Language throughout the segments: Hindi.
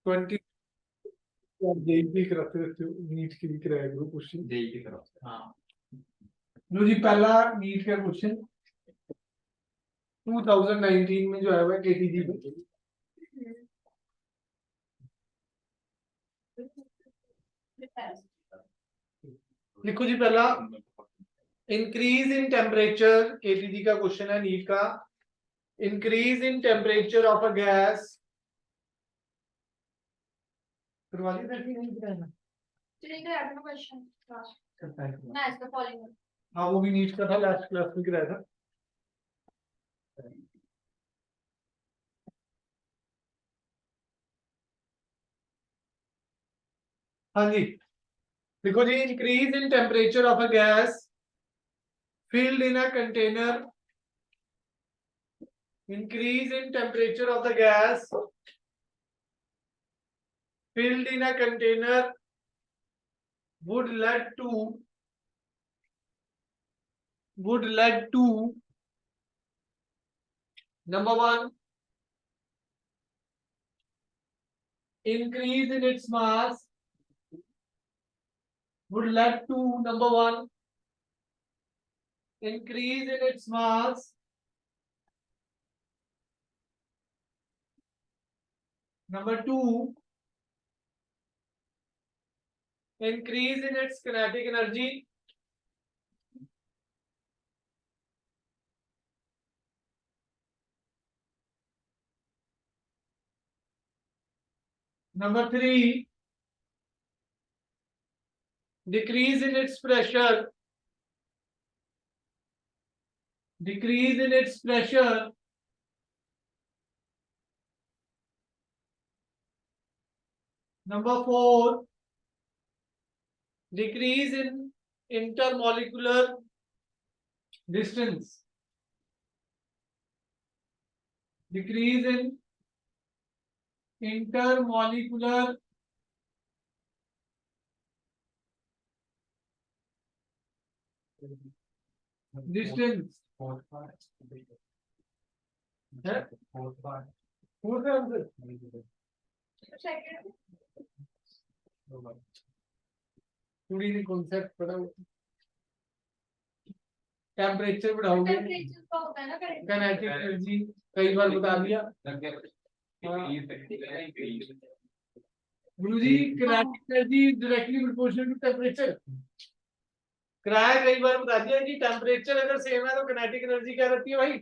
20 जेई की तरफ से नीट की भी कराया करो क्वेश्चन जेई की तरफ से। हाँ लो जी, पहला नीट का क्वेश्चन 2019 में जो आया हुआ है केटीजी में। लिखो जी, पहला इंक्रीज इन टेम्परेचर, केटीजी का क्वेश्चन है नीट का। Increase in temperature of a gas, करवा ली था कि नहीं कराना? हाँ, वो भी नीट का था, लास्ट क्लास में कराया था। हाँ जी, देखो जी, increase in temperature of a gas filled in a container, increase in temperature of the gas filled in a container would lead to number one, increase in its mass, would lead to number one, increase in its mass, number two, increase in its kinetic energy, number three, decrease in its pressure, decrease in its pressure, number four, decrease in intermolecular distance, decrease in intermolecular distance. थोड़ी कॉन्सेप्ट पढ़ा, टेम्परेचर बढ़ाओगे, काइनेटिक एनर्जी कई बार बता दिया गुरु जी। Kinetic energy directly proportional to temperature कराया, कई बार बता दिया कि टेम्परेचर अगर सेम है तो काइनेटिक एनर्जी क्या रहती है भाई।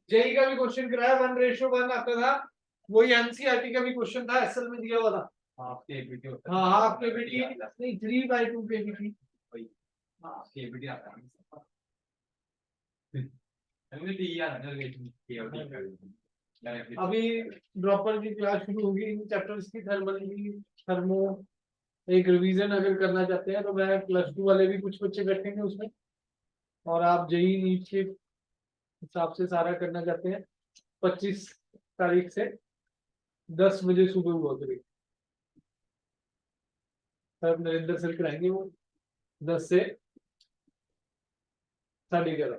जेई का भी क्वेश्चन कराया 1:1 आता था, वही एनसीईआरटी का भी क्वेश्चन था, एसएल में दिया हुआ था। हाफ केबीटी होता है, हाफ केबीटी नहीं, 3/2 केबीटी वही, हां केबीटी आता है। अभी ड्रॉपर की क्लास शुरू होगी, इन चैप्टर्स की, थर्मल की, थर्मो एक रिवीजन अगर करना चाहते हैं तो मैं +2 वाले भी कुछ बच्चे बैठेंगे उसमें, और आप जेई नीट के हिसाब से सारा करना चाहते हैं 25 तारीख से 10 बजे सुबह हुआ करेगी। सर नरेंद्र सर कराएंगे वो 10 से 11:30,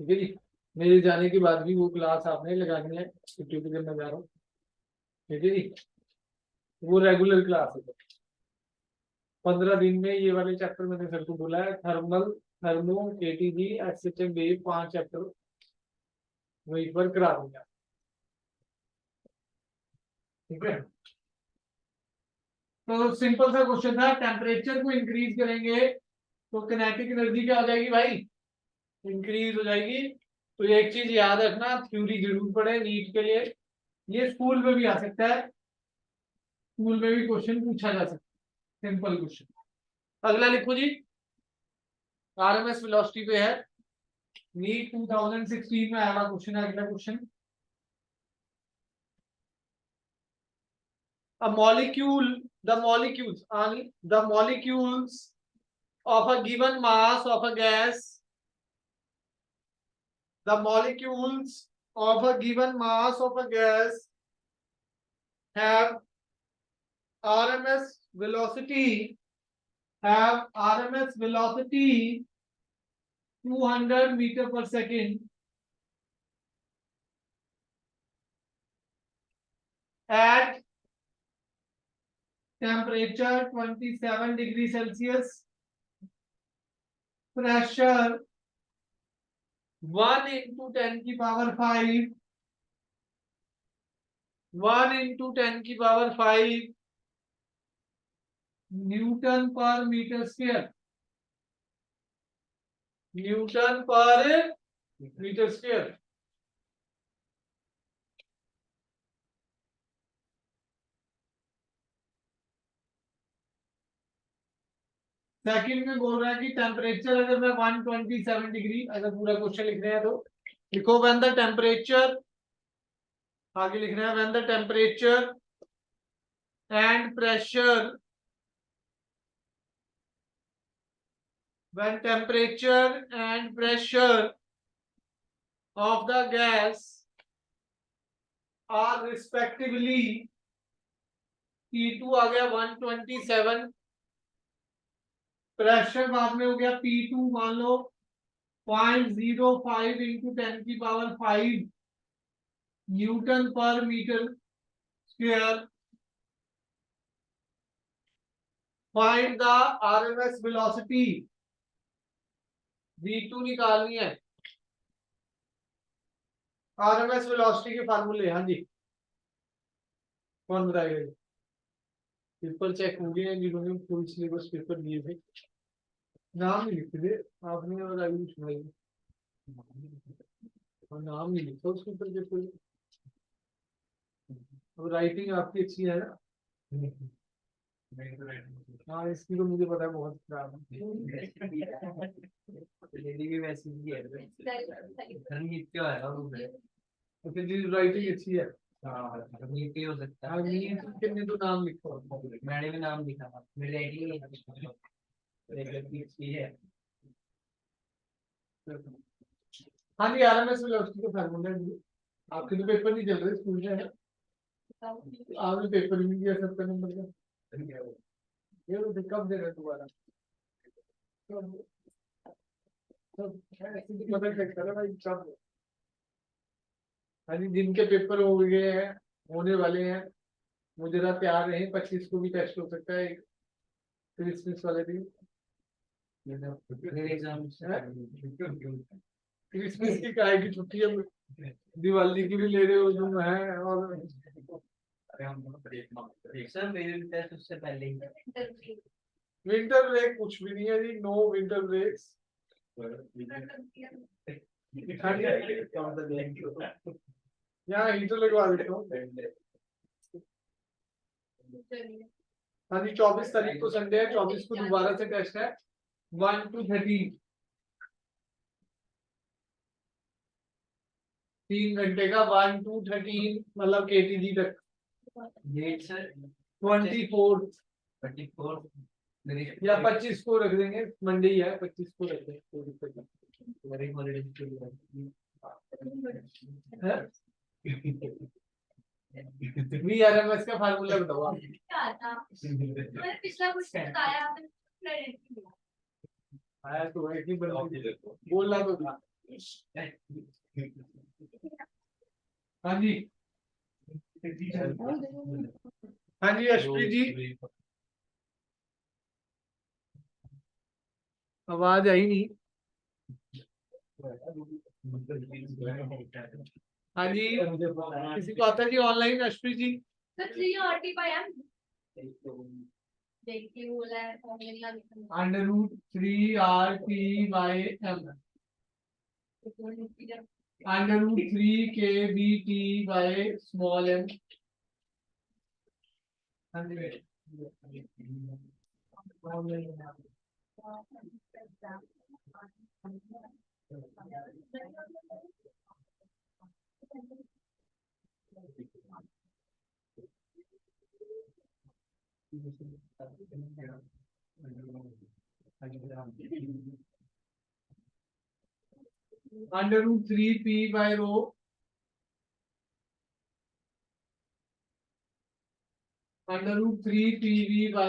ठीक है जी। मेरे जाने के बाद भी वो क्लास आपने लगानी है, छुट्टी पे जब मैं जा रहा हूँ, ठीक है जी। वो रेगुलर क्लास है, 15 दिन में ये वाले चैप्टर मैंने सर को बोला है, thermal, thermo, KTG, SHM wave, 5 chapter वहीं पर करा दूंगा, ठीक है। तो सिंपल सा क्वेश्चन था, टेम्परेचर को इंक्रीज करेंगे तो किनेटिक एनर्जी क्या हो जाएगी भाई, इंक्रीज हो जाएगी। तो ये एक चीज याद रखना, थ्योरी जरूर पढ़े नीट के लिए, ये स्कूल में भी आ सकता है, स्कूल में भी क्वेश्चन पूछा जा सकता है, सिंपल क्वेश्चन। अगला लिखो जी, आरएमएस वेलोसिटी पे है, नीट 2016 में आया क्वेश्चन है। अगला question, a molecule, the molecules of a given mass of a gas, the molecules of a given mass of a gas have RMS velocity, 200 meter per second, at temperature 27 degree Celsius, pressure 1 into 10 की पावर 5, 1 into 10 की पावर 5 न्यूटन पर मीटर स्क्वायर, न्यूटन पर मीटर स्क्वायर। सेकंड में बोल रहा है कि टेम्परेचर अगर मैं 127 डिग्री, अगर पूरा क्वेश्चन लिख रहे हैं तो लिखो व्हेन द टेम्परेचर, आगे लिख रहे हैं when the temperature and pressure, when temperature and pressure of the gas are respectively, P2 आ गया 127, प्रेशर बाद में हो गया P2 मान लो 0.05 इंटू 10 की पावर 5 न्यूटन पर metre square. Find the RMS velocity, V2 निकालनी है। आरएमएस वेलोसिटी के फार्मूले, हाँ जी कौन बताएगा? पेपर चेक हो गए हैं जिन्होंने फुल सिलेबस पेपर दिए थे, नाम नहीं लिखते थे आपने और आयुष भाई, और नाम नहीं लिखा उस पेपर के कोई। अब राइटिंग आपकी अच्छी है ना? हाँ इसकी तो मुझे पता है बहुत खराब है। भी वैसी ही है, राइटिंग अच्छी है। हो सकता है कितने तो नाम लिखो, मैंने भी नाम लिखा, मेरी राइटिंग अच्छी है। हाँ जी आरएमएस वेलोसिटी का फार्मूला है। आपके तो पेपर नहीं चल रहे स्कूल में है, आपने पेपर भी दिया 70 नंबर का, ये तो कब दे रहे दोबारा? पता चलता है भाई कब। हाँ जी जिनके पेपर हो गए हैं, होने वाले हैं, वो जरा तैयार रहे, 25 को भी टेस्ट हो सकता है क्रिसमस वाले दिन। क्रिसमस की काय की छुट्टी है, दिवाली की भी ले रहे हो तुम है, और सर मेरे टेस्ट उससे पहले ही। विंटर ब्रेक कुछ भी नहीं है जी, नो विंटर ब्रेक्स। यहाँ हीटर लगवा देता हूँ। हाँ जी 24 तारीख को संडे है, 24 को दोबारा से टेस्ट है 1 to 13, 3 घंटे का 1 to 13 मतलब KTG तक। डेट सर 24 या 25 को रख देंगे, मंडे ही है 25 को रख देंगे, कोई दिक्कत नहीं। VRMS का फार्मूला बताओ आप। मैंने पिछला कुछ बताया आपने, आया तो है कि बोलना तो था। हाँ जी हाँ जी अश्विनी जी, आवाज आई नहीं। हाँ जी किसी को आता है जी online? Ashwini ji √3RT/m √3kBT/m। √3p/ρ √3pv/m।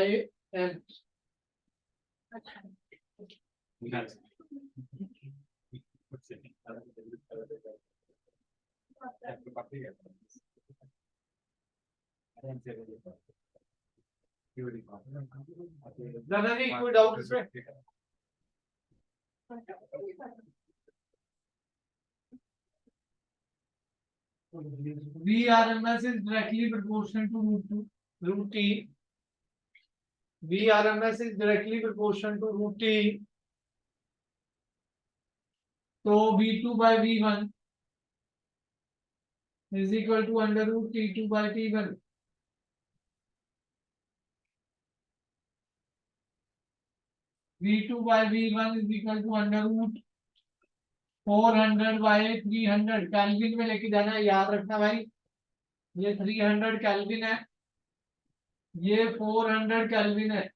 दादाजी कोई डाउट इसमें? VRMS is directly proportional to root T. VRMS is directly proportional to root T. So V2 by V1 is equal to under root T2 by T1. V2 by V1 is equal to under root 400 by 300. Kelvin में लेके जाना है, याद रखना भाई। ये 300 केल्विन है, ये 400 केल्विन है।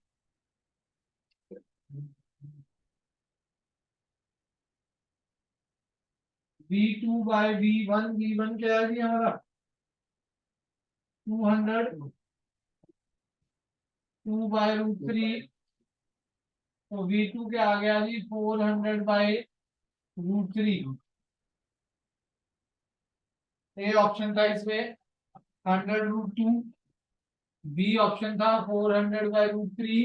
V2 by V1, V1 क्या है जी हमारा 200, 2 by root 3, तो V2 क्या आ गया जी 400 by root 3। ए ऑप्शन था इसमें 100 रूट 2, बी ऑप्शन था 400 by root 3,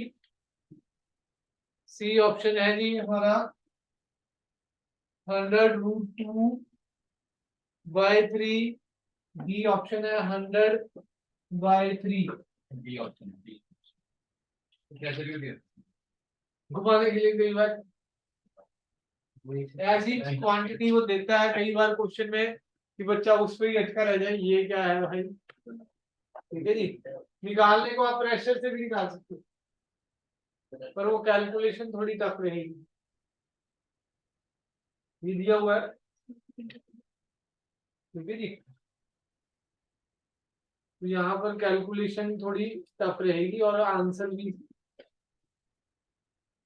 सी ऑप्शन है जी हमारा 100 रूट 2 by 3, डी ऑप्शन है 100 by 3। बी ऑप्शन कैसे लिख दिया घुमाने के लिए कई बार ऐसी क्वांटिटी वो देता है कई बार क्वेश्चन में कि बच्चा उस पर ही अटका रह जाए, ये क्या है भाई। ठीक है जी, निकालने को आप प्रेशर से भी निकाल सकते हो, पर वो कैलकुलेशन थोड़ी टफ रहेगी। ये दिया हुआ है, ठीक है जी, तो यहाँ पर कैलकुलेशन थोड़ी टफ रहेगी और आंसर भी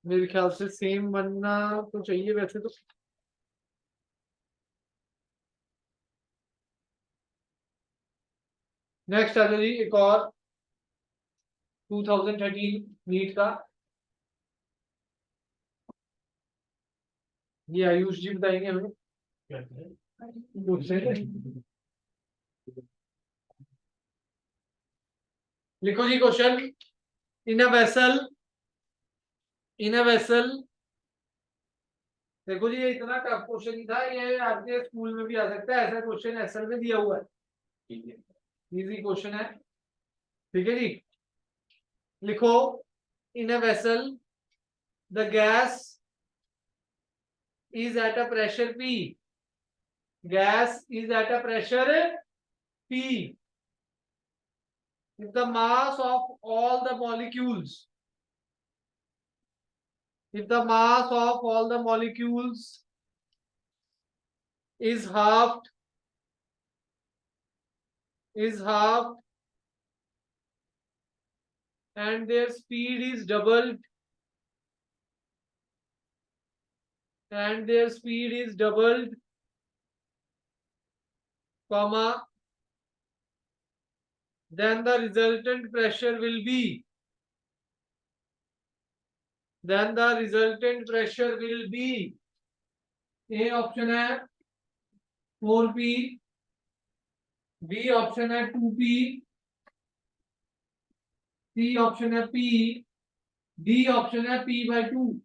मेरे ख्याल से सेम बनना तो चाहिए वैसे तो। नेक्स्ट आ जी एक और 2013 नीट का, ये आयुष जी बताएंगे हमें। लिखो जी क्वेश्चन। इन अ वेसल देखो जी, ये इतना टफ क्वेश्चन नहीं था, ये आपके स्कूल में भी आ सकता है, ऐसा क्वेश्चन एसएल में दिया हुआ है, इजी क्वेश्चन है। ठीक है जी, लिखो in a vessel the gas is at a pressure P. Gas is at a pressure P. If the mass of all the molecules, if the mass of all the molecules is halved, and their speed is doubled, comma, then the resultant pressure will be, A option है 4P, बी ऑप्शन है 2P, सी ऑप्शन है P, डी ऑप्शन है P/2।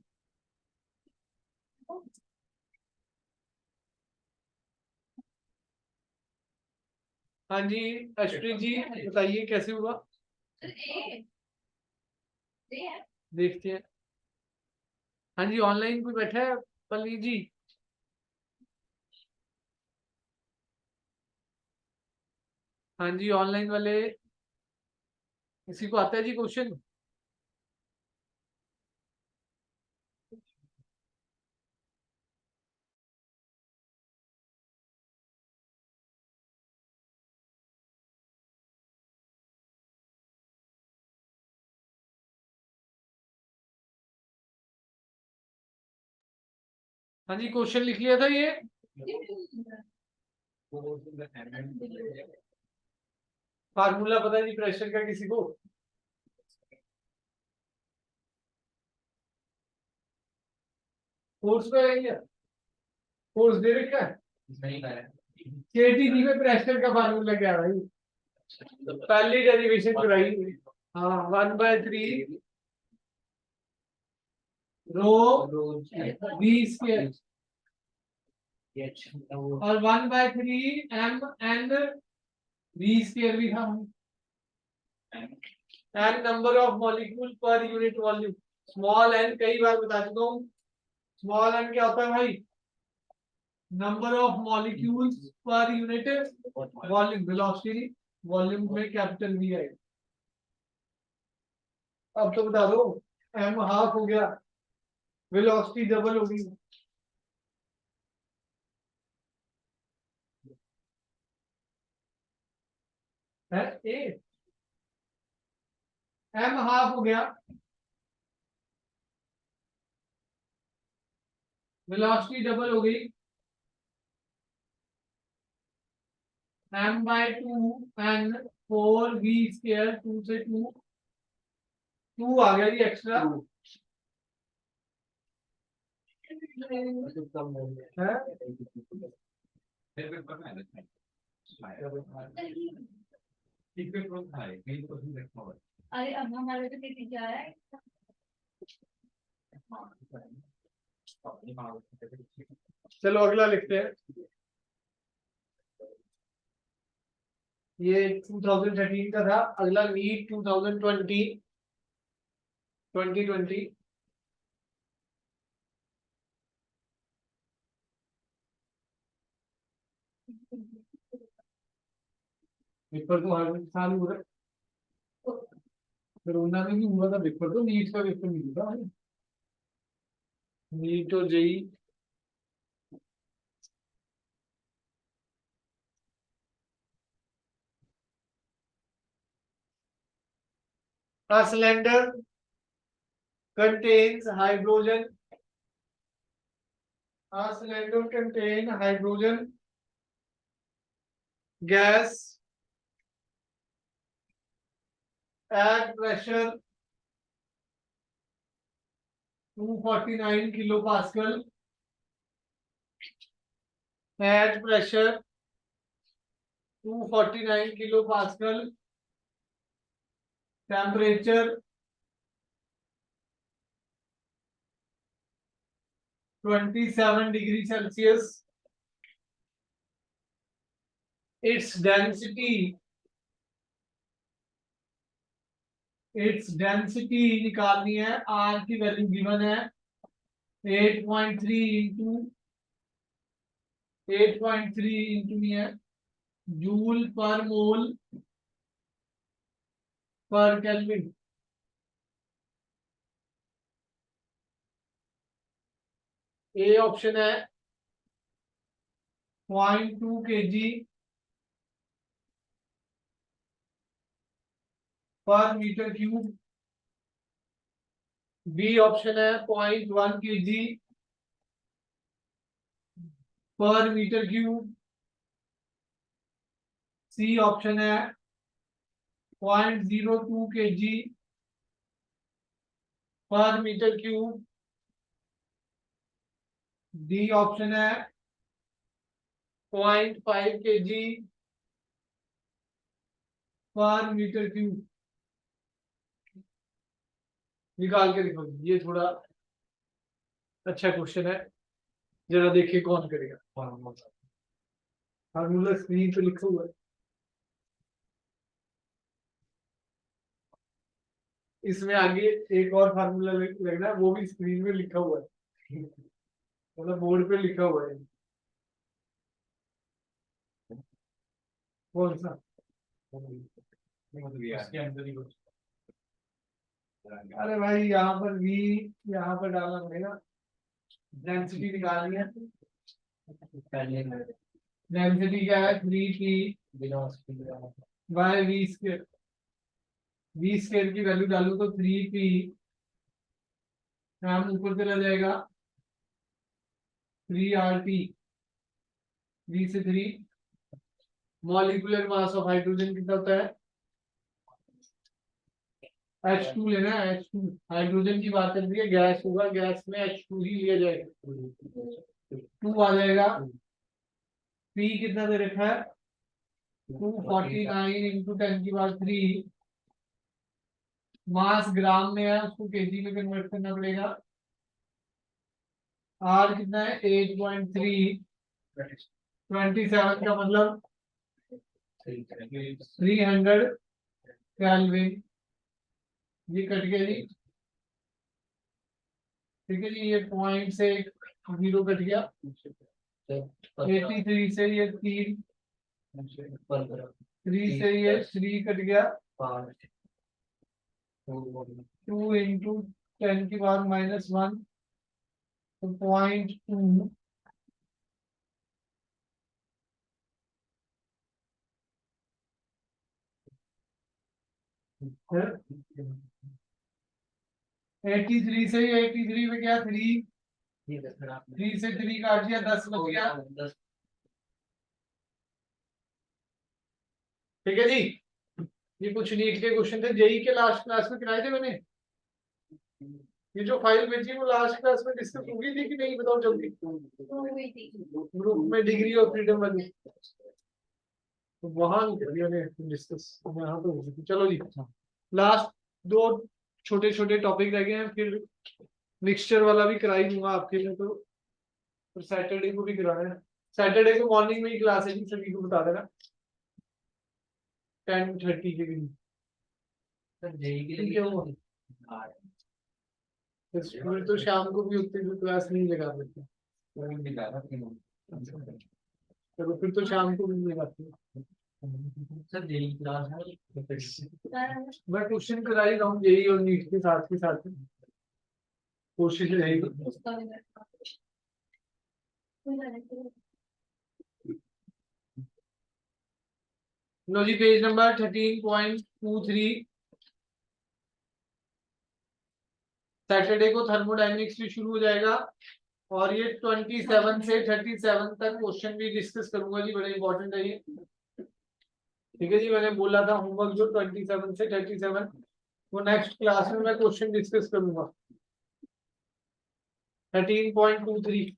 हाँ जी अश्विन जी बताइए कैसे होगा, देखते हैं। हाँ जी ऑनलाइन कोई बैठा है पल्ली जी? हाँ जी ऑनलाइन वाले किसी को आता है जी क्वेश्चन? हाँ जी क्वेश्चन लिख लिया था ये, फार्मूला पता नहीं प्रेशर का किसी को? फोर्स पे है, फोर्स दे रखा है, केटीजी में प्रेशर का फार्मूला क्या है भाई? तो पहली डेरिवेशन कराई। हाँ 1/3 रो v स्क्वायर और 1/3 m n v स्क्वायर भी था। N number of molecule per unit volume. Small N कई बार बता चुका हूँ। स्मॉल एन क्या होता है भाई? नंबर ऑफ मॉलिक्यूल्स पर यूनिट वॉल्यूम। वेलोसिटी वॉल्यूम में कैपिटल वी आएगा। अब तो बता दो, एम हाफ हो गया, वेलोसिटी डबल होगी। है ए, एम हाफ हो गया, वेलोसिटी डबल हो गई। m/2 n 4 v स्क्वायर 2 से 2 आ गया जी एक्स्ट्रा अरे अब हमारे तो कितनी जा रहा है। चलो अगला लिखते हैं। ये 2013 का था। अगला नीट 2020 पेपर तो हर साल हो रहा है। कोरोना में भी हुआ था पेपर, तो नीट का पेपर नहीं हुआ भाई। नीट और JEE A cylinder contains hydrogen. A cylinder contains hydrogen gas at pressure 249 kilopascal. At pressure 249 kilopascal. Temperature 27 degrees Celsius. Its density निकालनी है। R की वैल्यू गिवन है 8.3 इंटू है जूल पर मोल पर केल्विन। ए ऑप्शन है 0.2 kg पर मीटर क्यूब। बी ऑप्शन है 0.1 kg पर मीटर क्यूब। सी ऑप्शन है 0.02 kg पर मीटर क्यूब। डी ऑप्शन है 0.5 kg पर मीटर क्यूब। निकाल के देखो, ये थोड़ा अच्छा क्वेश्चन है, जरा देखिए कौन करेगा। फार्मूला स्क्रीन पे लिखा हुआ है। इसमें आगे एक और फार्मूला लगना है, वो भी स्क्रीन में लिखा हुआ है, मतलब बोर्ड पे लिखा हुआ है। कौन सा? इसके अंदर ही कुछ। अरे भाई यहाँ पर भी, यहाँ पर डालना पड़ेगा। डेंसिटी निकालनी है। डेंसिटी क्या है? 3p/v²। वी स्क्वायर की वैल्यू डालू तो 3p हम ऊपर चला जाएगा 3RT। 3 से 3। मॉलिक्यूलर मास ऑफ हाइड्रोजन कितना होता है? H2 लेना है। H2 हाइड्रोजन की बात चल रही है, गैस होगा, गैस में H2 ही लिया जाएगा। 2 आ जाएगा। P कितना दे रखा है? 249 इंटू 10⁻³ मास ग्राम में है, उसको केजी में कन्वर्ट करना पड़ेगा। आर कितना है 8.3, 27 का मतलब 300 केल्विन। ये कट गया जी, ठीक है जी। ये पॉइंट से 0 कट गया। 83 से ये 3 से ये 3 कट गया। 2 इंटू 10⁻⁻1 तो 0.2। 83 से 83 में क्या 3 से 3 काट दिया, 10 बच गया। ठीक है जी। ये कुछ नीट के क्वेश्चन थे, जेई के लास्ट क्लास में कराए थे मैंने। ये जो फाइल भेजी वो लास्ट क्लास में डिस्कस होगी थी कि नहीं, बताओ जल्दी। ग्रुप में डिग्री और फ्रीडम वाली तो वहां डिस्कस यहाँ पे होगी। चलो जी, लास्ट 2 छोटे छोटे टॉपिक रह गए हैं, फिर मिक्सचर वाला भी करा ही दूंगा आपके लिए। तो सैटरडे को भी कराना है। सैटरडे को मॉर्निंग में ही क्लास है जी, सभी को बता देना 10:30 के दिन। ठीक है वो, फिर तो शाम को भी उतनी भी क्लास नहीं लगा देते। चलो फिर तो शाम को भी नहीं लगाते। मैं क्वेश्चन करा ही रहा हूँ जेई और नीट के साथ कोशिश रहेगी। लो जी, पेज नंबर 13.23। सैटरडे को थर्मोडायनेमिक्स भी शुरू हो जाएगा और ये 27 से 37 तक क्वेश्चन भी डिस्कस करूंगा जी, बड़े इंपॉर्टेंट है ये। ठीक है जी, मैंने बोला था होमवर्क जो 27 से 37 वो नेक्स्ट क्लास में मैं क्वेश्चन डिस्कस करूंगा। 13.23।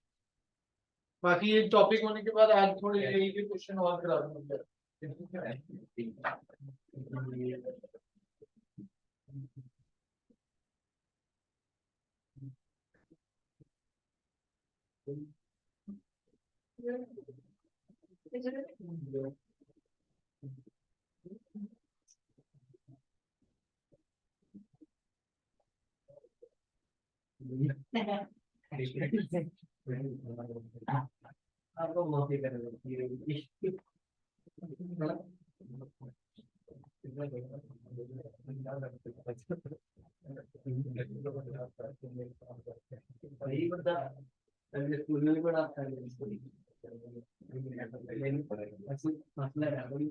बाकी ये टॉपिक होने के बाद आज थोड़े यही के क्वेश्चन और करा दूंगा। आपको मौके वही बता, अगले स्कूल में भी पढ़ा था मसला है बड़ी।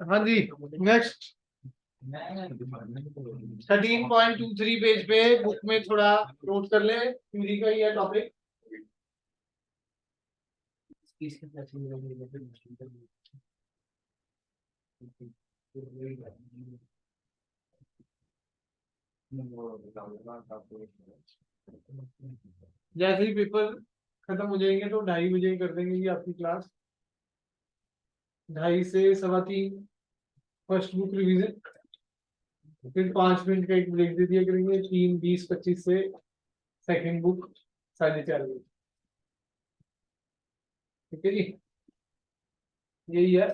हाँ जी, नेक्स्ट 13.23 पेज पे बुक में थोड़ा नोट कर ले, हिंदी का ये टॉपिक। जैसे ही पेपर खत्म हो जाएंगे तो 2:30 बजे कर देंगे ये आपकी क्लास। 2:30 से 3:15 फर्स्ट बुक रिवीजन, फिर 5 मिनट का एक ब्रेक दे दिया करेंगे। 3:20-25 से सेकंड बुक 4:30 बजे। ठीक है जी, यही है।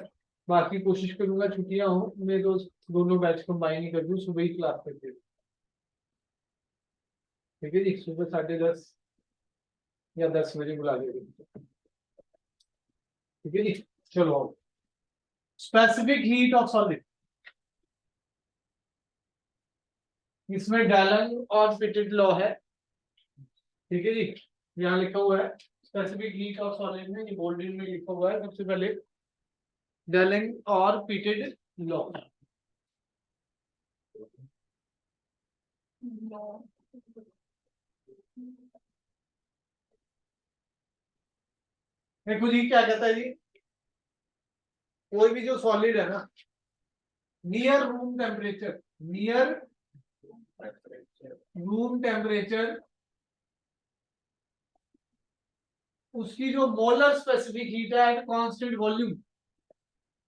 बाकी कोशिश करूंगा छुट्टियां हो मैं तो दोनों बैच कंबाइन ही कर दूं, सुबह ही क्लास करके। ठीक है जी, सुबह 10:30 या 10 बजे बुला लेंगे। ठीक है जी, चलो। स्पेसिफिक हीट ऑफ सॉलिड, इसमें डालन और फिटेड लॉ है। ठीक है जी, यहाँ लिखा हुआ है स्पेसिफिक हीट ऑफ सॉलिड में, ये बोल्ड में लिखा हुआ है सबसे पहले डालन और फिटेड लॉ। देखो जी क्या कहता है जी, कोई भी जो सॉलिड है ना near room temperature, near room temperature, उसकी जो मोलर स्पेसिफिक हीट है at constant volume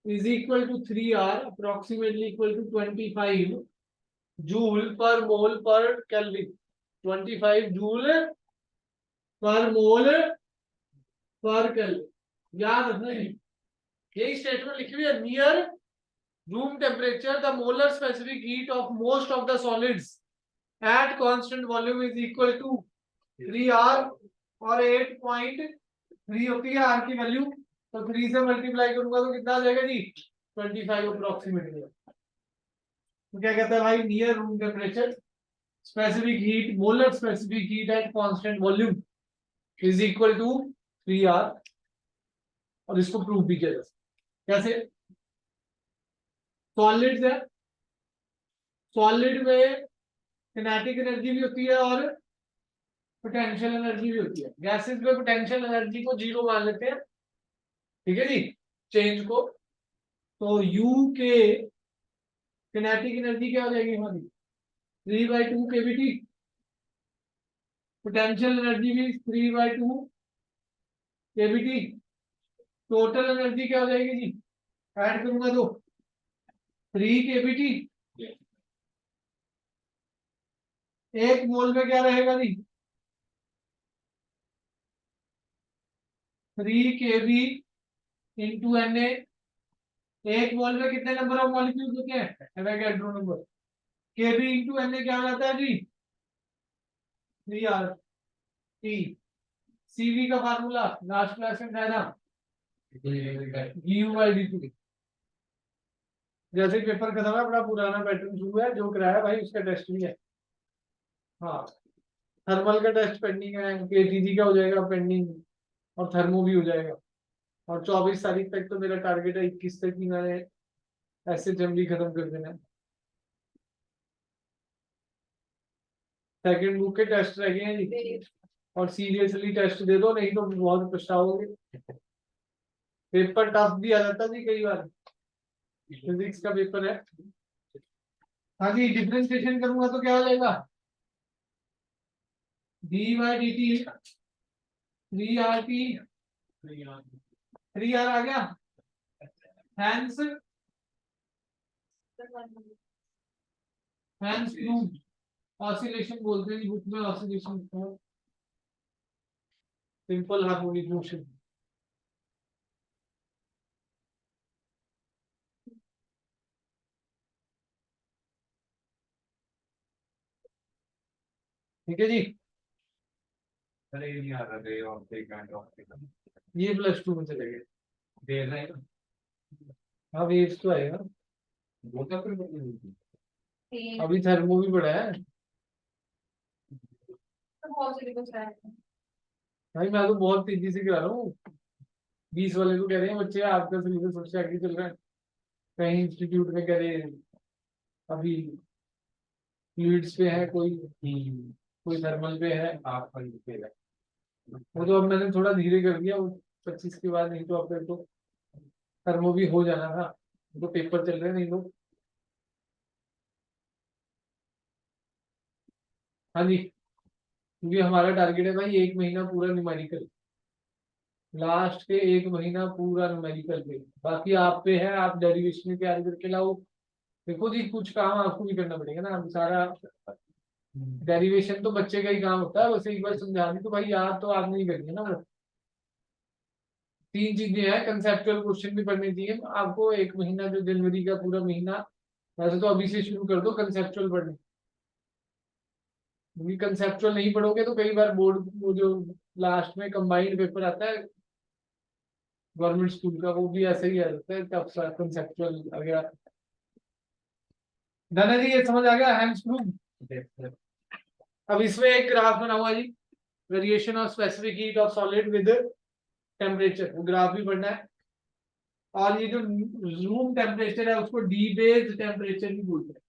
is equal to 3R approximately equal to 25 joule per mole पर केल्विन। 25 जूल पर मोल पर केल्विन। याद रखना यही स्टेटमेंट लिखी हुई है। Near room temperature the molar specific heat of most of the solids at constant volume is equal to 3R और 8.3 होती है आर की वैल्यू, तो 3 से मल्टीप्लाई करूंगा तो कितना आ जाएगा जी 25 अप्रोक्सीमेटली। तो क्या कहता है भाई, near room temperature specific heat molar specific heat at constant volume is equal to 3R। और इसको प्रूव भी किया जा सकता कैसे, सॉलिड्स है, सॉलिड में किनेटिक एनर्जी भी होती है और पोटेंशियल एनर्जी भी होती है। गैसेस में पोटेंशियल एनर्जी को जीरो मान लेते हैं, ठीक है जी, चेंज को। तो यू के किनेटिक एनर्जी क्या हो जाएगी हमारी 3/2 केवीटी, पोटेंशियल एनर्जी भी 3/2 केवीटी। टोटल एनर्जी क्या हो जाएगी जी, ऐड करूंगा तो 3 केवीटी। एक मोल में क्या रहेगा जी 3 kV इंटू Na। एक मोल में कितने नंबर ऑफ मॉलिक्यूल्स होते हैं, Avogadro number. Kv into Na क्या हो जाता है जी 3R। Cv का फार्मूला लास्ट क्लास में बताया था, du/dt। जैसे पेपर खत्म है, बड़ा पुराना पैटर्न शुरू है, जो कराया भाई उसका टेस्ट भी है। हाँ, थर्मल का टेस्ट पेंडिंग है, केटीजी का हो जाएगा पेंडिंग, और थर्मो भी हो जाएगा। और 24 तारीख तक तो मेरा टारगेट है, 21 तक ही मैंने ऐसे जल्दी खत्म कर देना है। सेकंड बुक के टेस्ट रह गए हैं जी, और सीरियसली टेस्ट दे दो, नहीं तो बहुत पछताओगे। पेपर टफ भी आ जाता जी कई बार, फिजिक्स का पेपर है। हाँ जी, डिफरेंशिएशन करूंगा तो क्या हो जाएगा dy/dt 3RT, 3R आ गया। हैंस हैंस प्रूव्ड, ऑसिलेशन बोलते हैं बुक में, ऑसिलेशन सिंपल हार्मोनिक मोशन। ठीक है जी, ये +2 में चले गए। हाँ वेव्स तो आएगा, अभी थर्मो भी पड़ा है भाई। मैं तो बहुत तेजी से करा रहा हूँ, 20 वाले को कह रहे हैं बच्चे आपका सिलेबस सबसे आगे चल रहा है। कहीं इंस्टीट्यूट में कह रहे हैं अभी फ्लूइड्स पे है, कोई थर्मल पे है, वो तो अब मैंने थोड़ा धीरे कर दिया वो 25 के बाद, नहीं तो अब तक तो थर्मो भी हो जाना था, तो पेपर चल रहे हैं नहीं तो। हाँ जी, क्योंकि हमारा टारगेट है भाई 1 महीना पूरा न्यूमेरिकल, लास्ट के 1 महीना पूरा न्यूमेरिकल पे। बाकी आप पे है, आप डेरिवेशन की तैयारी करके लाओ। देखो जी, कुछ काम आपको भी करना पड़ेगा ना, सारा डेरिवेशन तो बच्चे का ही काम होता है, बस एक बार समझा दी तो भाई याद तो आपने ही करनी है ना वो। 3 चीजें हैं, कंसेप्चुअल क्वेश्चन भी पढ़ने चाहिए आपको 1 महीना, जो जनवरी का पूरा महीना। वैसे तो अभी से शुरू कर दो कंसेप्चुअल पढ़ने, क्योंकि कंसेप्चुअल नहीं पढ़ोगे तो कई बार बोर्ड वो जो लास्ट में कंबाइंड पेपर आता है गवर्नमेंट स्कूल का, वो भी ऐसे ही आ जाता है टफ सा कंसेप्चुअल वगैरह। धना जी ये समझ आ गया हैंड्स प्रूफ। अब इसमें एक ग्राफ बना हुआ जी, variation of specific heat of solid with temperature, वो ग्राफ भी पढ़ना है। और ये जो रूम टेम्परेचर है उसको डी बेस्ड टेम्परेचर भी बोलते हैं,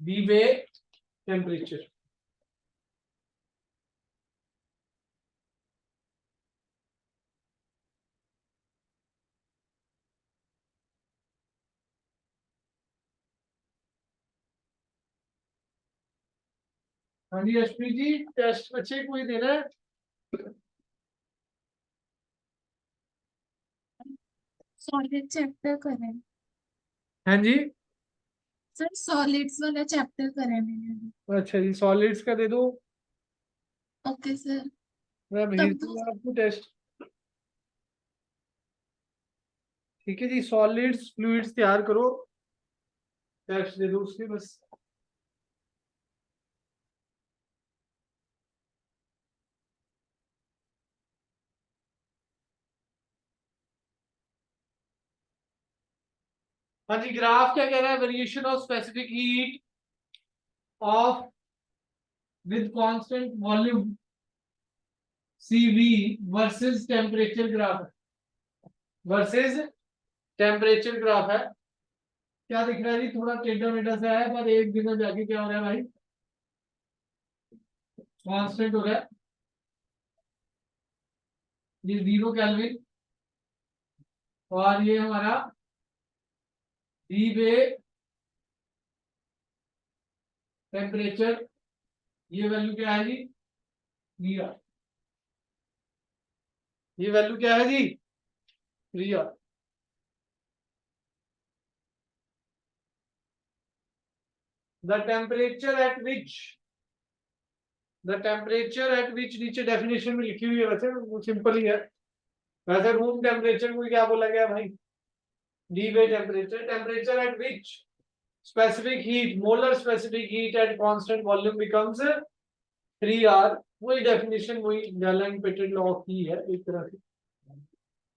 डी बेस्ड टेम्परेचर। हाँ जी यशप्रीत जी, टेस्ट बच्चे कोई देना है? सॉलिड चैप्टर करें हाँ जी, सर, सॉलिड्स वाला चैप्टर करें मैंने अभी। अच्छा जी, सॉलिड्स का दे दो, ओके सर। मैं भेज तब दूंगा आपको टेस्ट। ठीक है जी, सॉलिड्स फ्लूइड्स तैयार करो, टेस्ट दे दो उसके बस। हाँ जी, ग्राफ क्या कह रहा है? Variation of specific heat of with constant volume CV versus temperature graph है, वर्सेस टेम्परेचर ग्राफ है। क्या दिख रहा है जी? थोड़ा टेढ़ा मेढ़ा सा है, पर एक दिन में जाके क्या हो रहा है भाई? कांस्टेंट हो रहा है, ये 0 केल्विन, और ये हमारा डी वे टेम्परेचर, ये वैल्यू क्या है जी? 3R। ये वैल्यू क्या है जी? 3R। The temperature at which, the temperature at विच, नीचे डेफिनेशन में लिखी हुई है, वैसे वो सिंपल ही है। वैसे रूम टेम्परेचर को क्या बोला गया भाई? D way temperature, temperature at which specific heat, molar specific heat at constant volume becomes 3R। वही डेफिनेशन, वही गैलन पेटेट लॉ की है एक तरह से।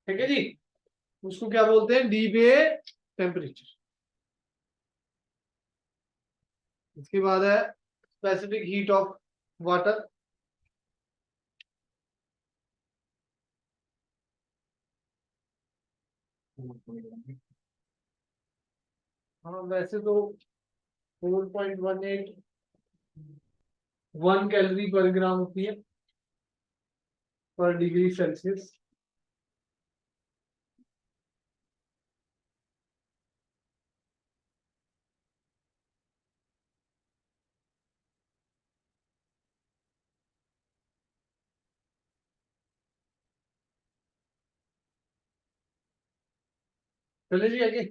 ठीक है जी, उसको क्या बोलते हैं? डी बे टेम्परेचर। इसके बाद है स्पेसिफिक हीट ऑफ वाटर। हाँ वैसे तो 4.18 1 कैलोरी पर ग्राम होती है पर डिग्री सेल्सियस। चले जी आगे।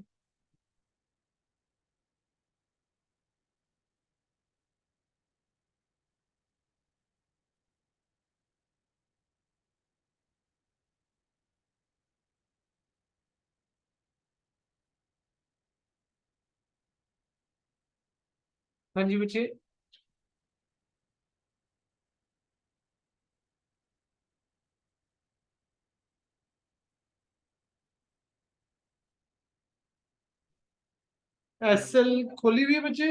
हाँ जी बच्चे, SL खोली हुई है बच्चे?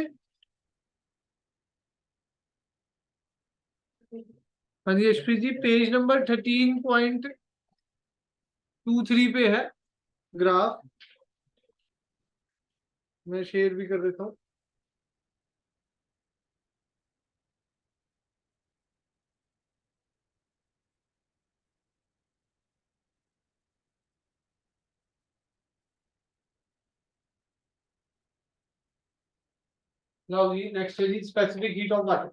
हाँ जी यशप्रीत जी, पेज नंबर 13.23 पे है ग्राफ, मैं शेयर भी कर देता हूँ। नाउ जी नेक्स्ट है जी specific heat of water.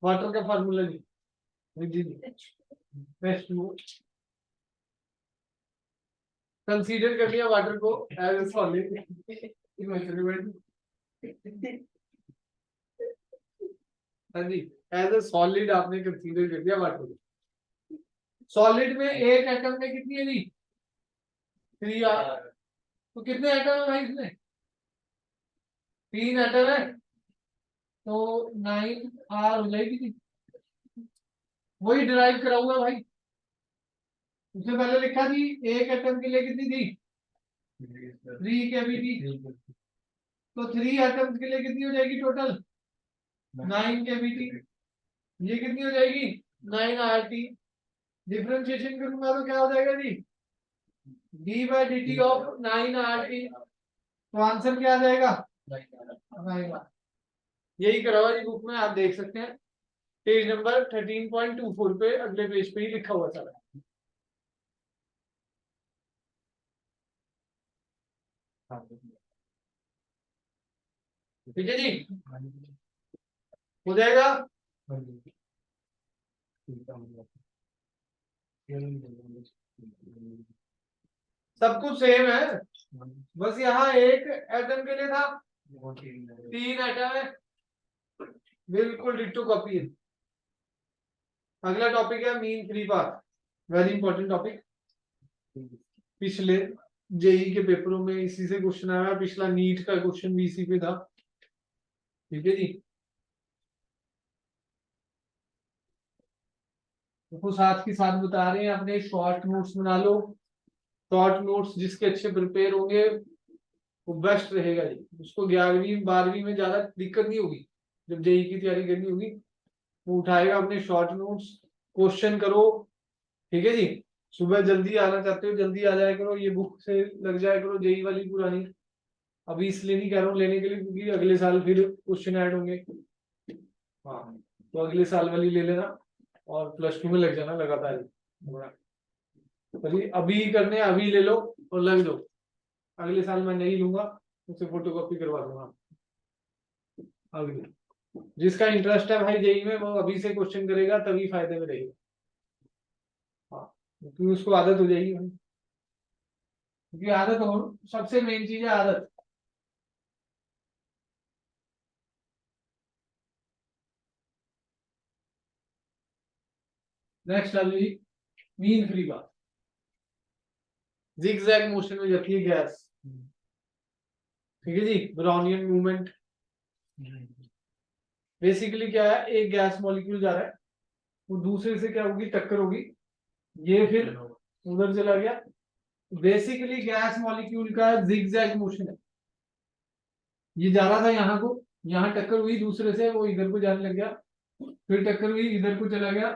Water का फार्मूला जी, जी नेक्स्ट कंसीडर कर लिया वाटर को एज ए सॉलिड। हाँ जी, एज ए सॉलिड आपने कंसीडर कर दिया वाटर को। सॉलिड में एक एटम में कितनी है जी? 3R। तो कितने एटम है भाई इसमें? 3 एटम है, तो 9R हो जाएगी जी। वही डिराइव करा हुआ भाई, उससे पहले लिखा थी एक एटम के लिए कितनी थी? 3 केवीटी। तो 3 एटम्स के लिए कितनी हो जाएगी टोटल? 9 केवीटी। ये कितनी हो जाएगी? 9RT। डिफरेंशिएशन करूंगा तो क्या हो जाएगा जी? d/dt of 9RT। तो आंसर क्या आ जाएगा? 9R। यही करा हुआ जी बुक में, आप देख सकते हैं पेज नंबर 13.24 पे, अगले पेज पे ही लिखा हुआ सारा। ठीक है जी, हो जाएगा। सब कुछ सेम है, बस यहाँ एक एटम के लिए था, 3 एटम है, बिल्कुल डिट्टो कॉपी है। अगला टॉपिक है mean free path, very important topic. पिछले जेई के पेपरों में इसी से क्वेश्चन आया, पिछला नीट का क्वेश्चन भी इसी पे था। ठीक है जी, तो साथ के साथ बता रहे हैं अपने शॉर्ट नोट्स बना लो। शॉर्ट नोट्स जिसके अच्छे प्रिपेयर होंगे वो बेस्ट रहेगा जी, उसको 11वीं 12वीं में ज्यादा दिक्कत नहीं होगी। जब जेई की तैयारी करनी होगी वो उठाएगा अपने शॉर्ट नोट्स, क्वेश्चन करो। ठीक है जी, सुबह जल्दी आना चाहते हो जल्दी आ जाया करो, ये बुक से लग जाया करो जेई वाली पुरानी। अभी इसलिए नहीं कह रहा हूँ लेने के लिए क्योंकि अगले साल फिर क्वेश्चन ऐड होंगे। हाँ, तो अगले साल वाली ले लेना और +2 में लग जाना लगातार। अभी करने अभी ले लो और लग दो, अगले साल मैं नहीं लूंगा, उससे फोटोकॉपी करवा दूंगा। अगले जिसका इंटरेस्ट है भाई जेई में वो अभी से क्वेश्चन करेगा तभी फायदे में रहेगा। हाँ, क्योंकि उसको आदत हो जाएगी भाई, क्योंकि आदत हो, सबसे मेन चीज है आदत। नेक्स्ट अभी मीन फ्री बात, जिगजैग मोशन में जाती है गैस। ठीक है जी, ब्राउनियन मूवमेंट। बेसिकली क्या है, एक गैस मॉलिक्यूल जा रहा है, वो दूसरे से क्या होगी, टक्कर होगी, ये फिर उधर चला गया। बेसिकली गैस मॉलिक्यूल का जिगजैग मोशन है, ये जा रहा था यहाँ को, यहाँ टक्कर हुई दूसरे से, वो इधर को जाने लग गया, फिर टक्कर हुई इधर को चला गया,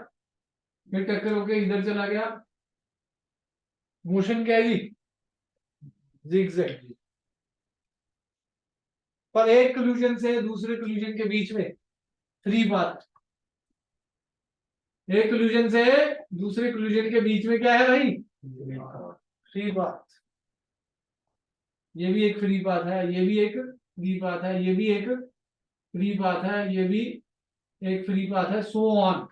फिर टक्कर होके इधर चला गया। मोशन क्या है, जिगजैग। पर एक कोल्यूशन से दूसरे कोल्यूशन के बीच में फ्री पाथ, एक कोल्यूशन से दूसरे कोल्यूशन के बीच में क्या है भाई, फ्री पाथ। ये भी एक फ्री पाथ है, ये भी एक फ्री पाथ है, ये भी एक फ्री पाथ है, ये भी एक फ्री पाथ है, सो ऑन।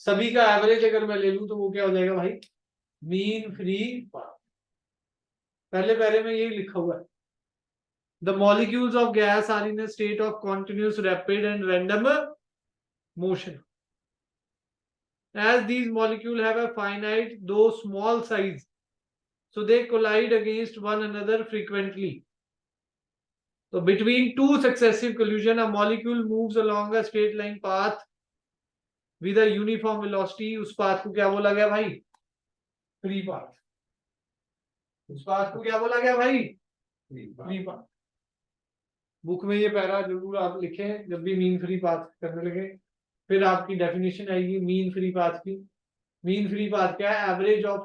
सभी का एवरेज अगर मैं ले लूं तो वो क्या हो जाएगा भाई, मीन फ्री पाथ। पहले पैरे में यही लिखा हुआ है, the molecules of gas are in a state of continuous rapid and random motion as these molecules have a finite though small size, so they collide against one another frequently. So between two successive collision a molecule moves along a straight line path with a uniform velocity. उस पाथ को क्या बोला गया भाई, फ्री पाथ। उस पाथ को क्या बोला गया भाई, फ्री पाथ। बुक में ये पैरा जरूर आप लिखें जब भी मीन फ्री पाथ करने लगे, फिर आपकी डेफिनेशन आएगी मीन फ्री पाथ की। मीन फ्री पाथ क्या है, एवरेज ऑफ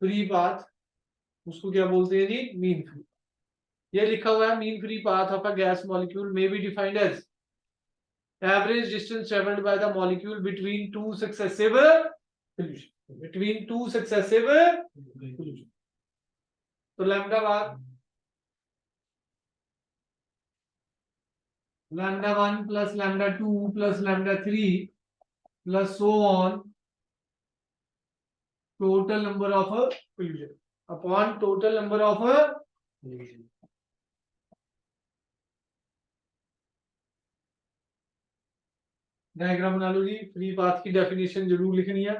फ्री पाथ, उसको क्या बोलते हैं जी, मीन फ्री। ये लिखा हुआ है, mean free path of a gas molecule may be defined as average distance travelled by the molecule between two successive collision, between two successive collision. तो lambda bar λ1 plus λ2 plus λ3 plus so on, total number of collision upon total number of collision। Diagram बना लो जी। फ्री पाथ की डेफिनेशन जरूर लिखनी है,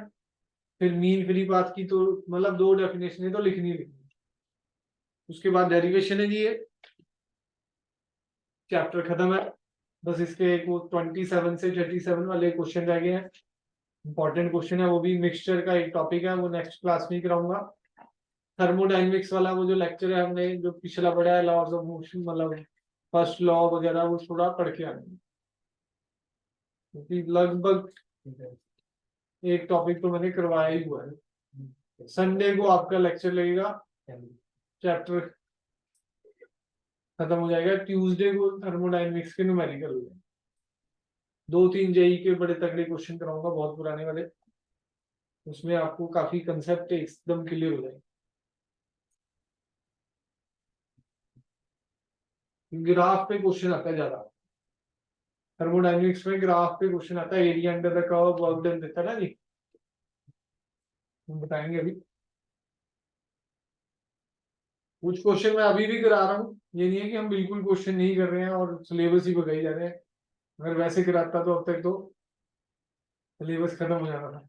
फिर मीन फ्री पाथ की तो मतलब 2 डेफिनेशन तो लिखनी है। उसके बाद डेरिवेशन है जी, ये चैप्टर खत्म है। बस इसके एक वो 27 से 37 वाले क्वेश्चन रह गए हैं, इंपॉर्टेंट क्वेश्चन है, वो भी मिक्सचर का एक टॉपिक है, वो नेक्स्ट क्लास में कराऊंगा। थर्मोडाइनमिक्स वाला वो जो लेक्चर है हमने जो पिछला पढ़ा है, लॉज ऑफ मोशन, मतलब फर्स्ट लॉ वगैरह, वो थोड़ा पढ़ के आएंगे, क्योंकि लगभग एक टॉपिक तो मैंने करवाया ही हुआ है। संडे को आपका लेक्चर लगेगा, चैप्टर खत्म हो जाएगा। ट्यूसडे को थर्मोडाइनमिक्स के न्यूमेरिकल हो जाएंगे। 2-3 जेई के बड़े तगड़े क्वेश्चन कराऊंगा, बहुत पुराने वाले, उसमें आपको काफी कंसेप्ट एकदम क्लियर हो जाएंगे। ग्राफ पे क्वेश्चन आता है ज्यादा, थर्मोडायनेमिक्स में ग्राफ पे क्वेश्चन आता है, area under the curve work done देता है ना जी, हम बताएंगे अभी। कुछ क्वेश्चन मैं अभी भी करा रहा हूँ, ये नहीं है कि हम बिल्कुल क्वेश्चन नहीं कर रहे हैं और सिलेबस ही भगाई जा रहे हैं। अगर वैसे कराता तो अब तक तो सिलेबस खत्म हो जाता था।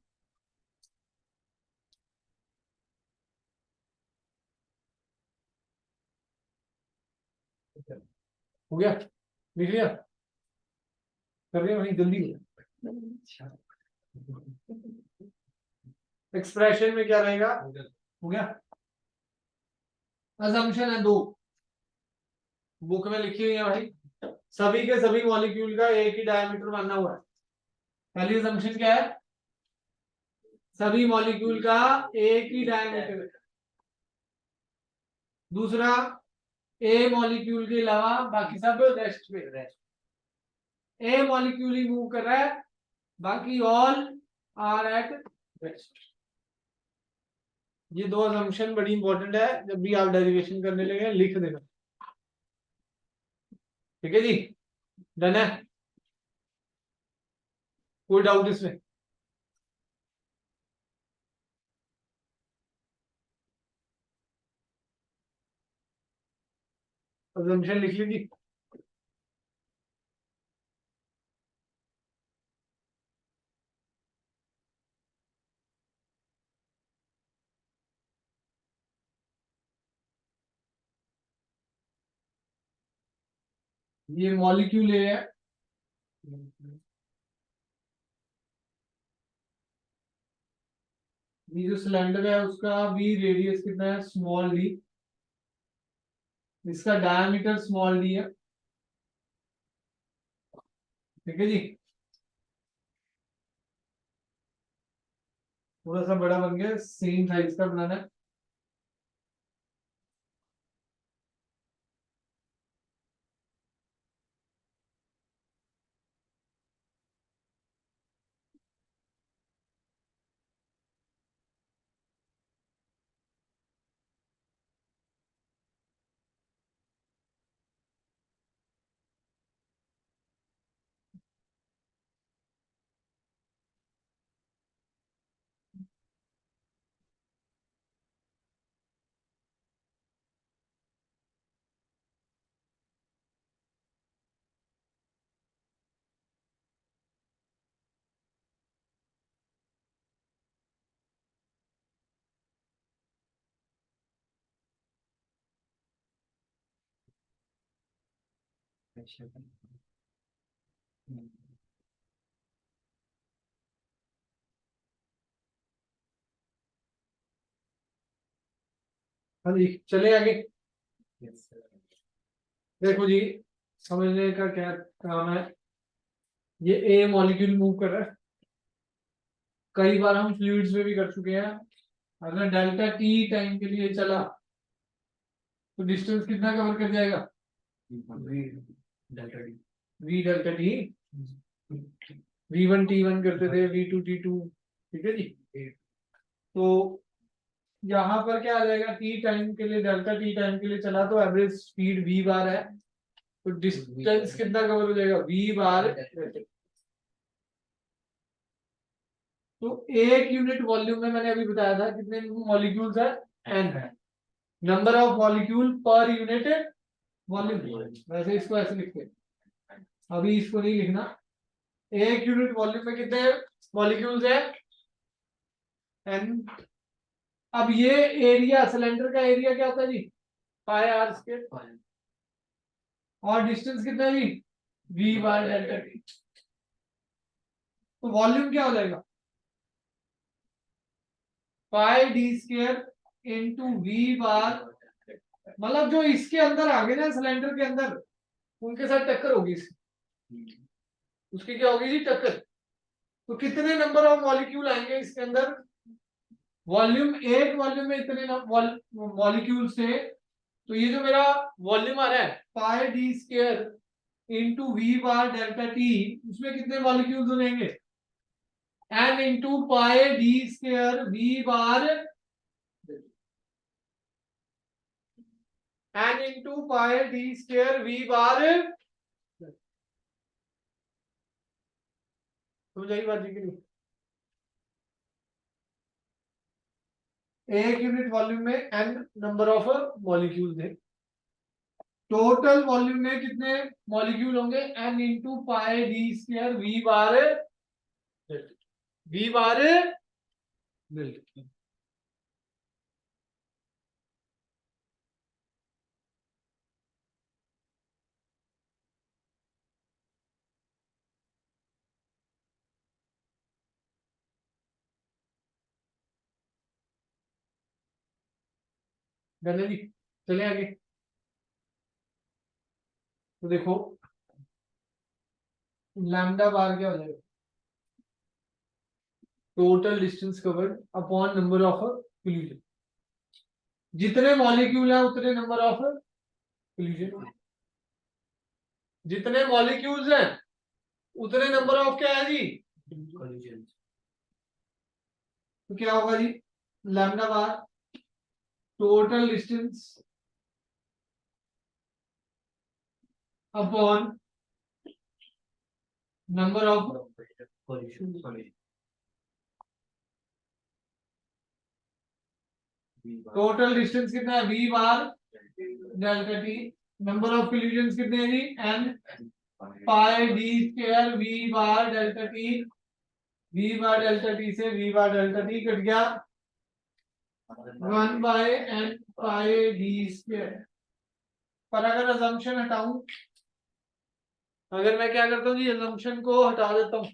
हो गया, लिख लिया, कर रहे हैं भाई, जल्दी एक्सप्रेशन में क्या रहेगा, हो गया। अजम्पशन है दो, बुक में लिखी हुई है भाई, सभी के सभी मॉलिक्यूल का एक ही डायमीटर मानना हुआ है। पहली अजम्पशन क्या है, सभी मॉलिक्यूल का एक ही डायमीटर है। दूसरा, ए मॉलिक्यूल के अलावा बाकी सब रेस्ट पे, ए मॉलिक्यूल ही मूव कर रहा है, बाकी ऑल आर एट रेस्ट। ये दो असम्पशन बड़ी इंपॉर्टेंट है, जब भी आप डेरिवेशन करने लगे लिख देना। ठीक है जी, डन है, कोई डाउट इसमें? असम्पशन लिख लीजिए। ये मॉलिक्यूल है, ये जो सिलेंडर है उसका भी रेडियस कितना है, स्मॉल डी, इसका डायमीटर स्मॉल डी है। ठीक है जी, थोड़ा सा बड़ा बन गया, सेम साइज का बनाना है। हाँ जी, चले आगे। देखो जी, समझने का क्या काम है, ये ए मॉलिक्यूल मूव कर रहा है, कई बार हम फ्लूइड्स में भी कर चुके हैं। अगर डेल्टा टी टाइम के लिए चला तो डिस्टेंस कितना कवर कर जाएगा, we delta T, V1 T1 करते थे, V2 T2। ठीक है जी, तो यहाँ पर क्या आ जाएगा, टी टाइम के लिए, डेल्टा टी टाइम के लिए चला तो एवरेज स्पीड v बार है, तो डिस्टेंस कितना कवर हो जाएगा, v बार। तो एक यूनिट वॉल्यूम में मैंने अभी बताया था कितने मॉलिक्यूल्स है, n है, number of molecule per unit volume. वैसे इसको ऐसे लिखते हैं, अभी इसको नहीं लिखना। एक यूनिट वॉल्यूम में कितने मॉलिक्यूल्स है, n। अब ये एरिया, सिलेंडर का एरिया क्या होता है जी, पाई आर स्क्वायर, और डिस्टेंस कितना है जी, v बार डेल्टा टी। तो वॉल्यूम क्या हो जाएगा, पाई डी स्क्वायर इंटू वी बार, मतलब जो इसके अंदर आ गए ना सिलेंडर के अंदर, उनके साथ टक्कर होगी इसकी, उसकी क्या होगी जी, टक्कर। तो कितने नंबर ऑफ मॉलिक्यूल आएंगे इसके अंदर, वॉल्यूम, एक वॉल्यूम में इतने मॉलिक्यूल से, तो ये जो मेरा वॉल्यूम आ रहा है pi D square into V bar delta T, उसमें कितने मॉलिक्यूल्स हो जाएंगे, N into pi D square V bar, N into pi D square V bar. समझ आई बात जी के लिए? एक यूनिट वॉल्यूम में एन नंबर ऑफ मॉलिक्यूल थे, टोटल वॉल्यूम में कितने मॉलिक्यूल होंगे? N into pi D square V bar मिल्क। डन जी, चले आगे। तो देखो लैम्डा बार क्या हो जाएगा? Total distance covered upon number of collision. जितने मॉलिक्यूल हैं उतने नंबर ऑफ कोलिजन, जितने मॉलिक्यूल्स हैं उतने नंबर ऑफ क्या है जी? कोलिजन। तो क्या होगा जी? Lambda bar total distance upon number of collision. Total distance कितना है? V bar delta T. Number of collision कितने हैं जी? N pi D square V bar delta T. V bar delta T से V bar delta T cut गया 1 by N pi D square. पर अगर अजम्पशन हटाऊं, अगर मैं क्या करता हूँ जी, अजम्पशन को हटा देता हूँ,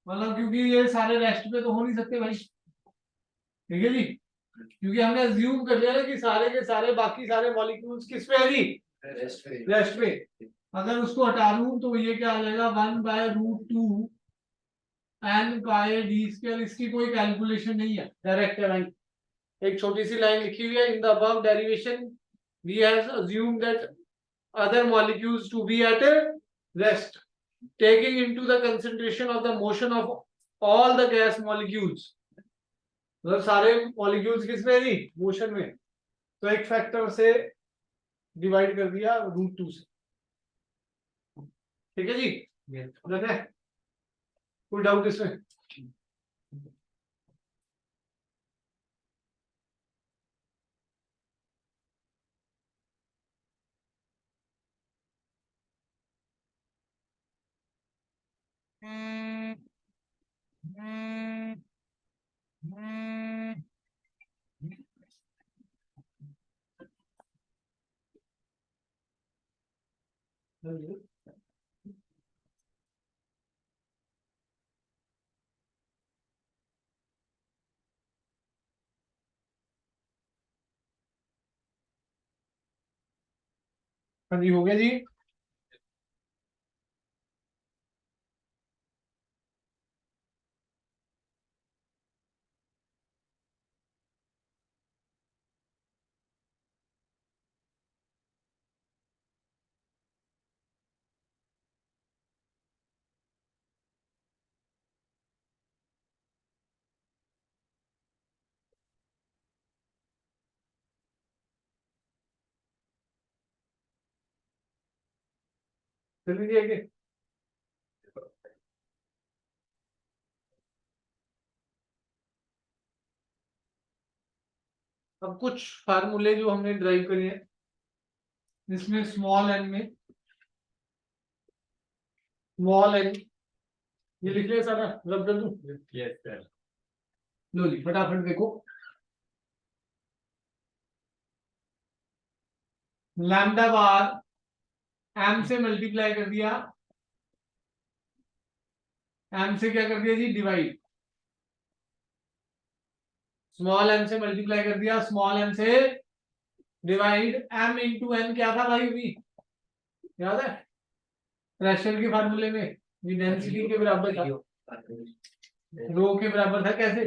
मतलब क्योंकि ये सारे रेस्ट पे तो हो नहीं सकते भाई, ठीक है जी, क्योंकि हमने अज्यूम कर लिया ना कि सारे के सारे बाकी सारे मॉलिक्यूल्स किस पे है जी? रेस्ट पे। अगर उसको हटा लूं तो ये क्या आ जाएगा? 1 by root 2 N pi D square. इसकी कोई कैलकुलेशन नहीं है, डायरेक्ट है भाई। एक छोटी सी लाइन लिखी हुई है, in the above derivation we have assumed that other molecules to be at rest, taking into the concentration of the motion of all the gas molecules। मतलब सारे मॉलिक्यूल्स किस में है जी? मोशन में। तो एक फैक्टर से डिवाइड कर दिया रूट 2 से, ठीक है जी? समझ है? कोई डाउट इसमें? हाँ जी, हो गया जी। चल लीजिए आगे। अब कुछ फार्मूले जो हमने ड्राइव करे हैं, इसमें स्मॉल एन में स्मॉल एन ये लिख लिया सारा, रब कर दूं? Yes sir. लो जी फटाफट देखो, लैम्डा बार एम से मल्टीप्लाई कर दिया, एम से क्या कर दिया जी? डिवाइड। स्मॉल एम से मल्टीप्लाई कर दिया, स्मॉल एम से डिवाइड। एम इंटू एन क्या था भाई? वी, याद है प्रेशर के फार्मूले में? ये डेंसिटी के बराबर था, रो के बराबर था। कैसे?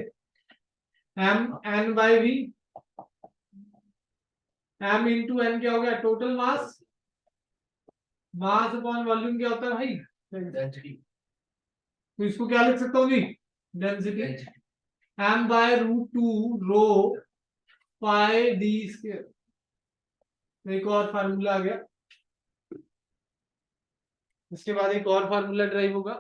M N by V. M into N क्या हो गया? Total mass. Mass upon volume क्या होता है भाई? डेंसिटी। तो इसको क्या लिख सकता हूँ जी? Density. M by root 2 rho pi D square. एक और फार्मूला आ गया, इसके बाद एक और फार्मूला ड्राइव होगा,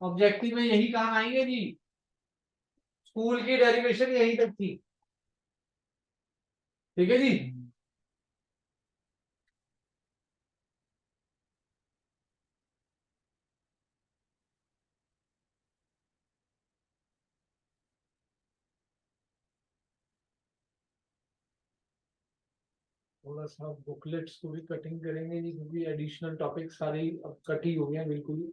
ऑब्जेक्टिव में यही काम आएंगे जी, स्कूल की डेरिवेशन यही तक थी, ठीक है जी। थोड़ा सा बुकलेट्स को भी कटिंग करेंगे जी, क्योंकि एडिशनल टॉपिक सारे ही अब कट ही हो गए हैं बिल्कुल ही।